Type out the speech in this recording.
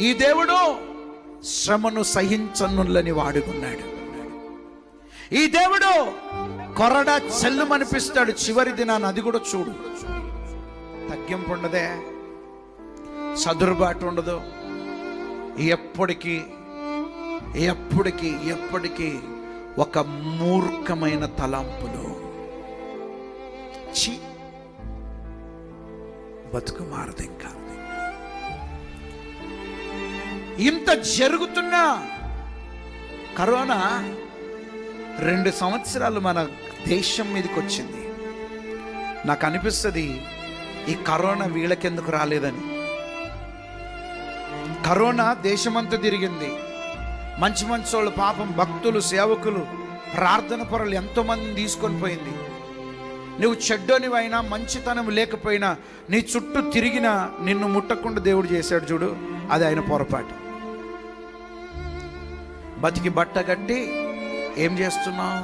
ఈ దేవుడు శ్రమను సహించనులని వాడుకున్నాడు. ఈ దేవుడు కొరడా చెల్లుమనిపిస్తాడు చివరి దినాన్ని. అది కూడా చూడు, తగ్గింపు ఉండదే, సదురుబాటు ఉండదు. ఎప్పటికీ ఎప్పటికీ ఎప్పటికీ ఒక మూర్ఖమైన తలంపులు. బతుకు మారదు. ఇంకా ఇంత జరుగుతున్నా కరోనా 2 సంవత్సరాలు మన దేశం మీదకి వచ్చింది. నాకు అనిపిస్తుంది ఈ కరోనా వీళ్ళకెందుకు రాలేదని. కరోనా దేశమంతా తిరిగింది. మంచి మంచి వాళ్ళు, పాపం భక్తులు, సేవకులు, ప్రార్థన పరులు ఎంతోమందిని తీసుకొని పోయింది. నువ్వు చెడ్డోనివైనా, మంచితనం లేకపోయినా, నీ చుట్టూ తిరిగినా నిన్ను ముట్టకుండా దేవుడు చేశాడు చూడు, అది ఆయన పొరపాటు. బతికి బట్ట కట్టి ఏం చేస్తున్నావు?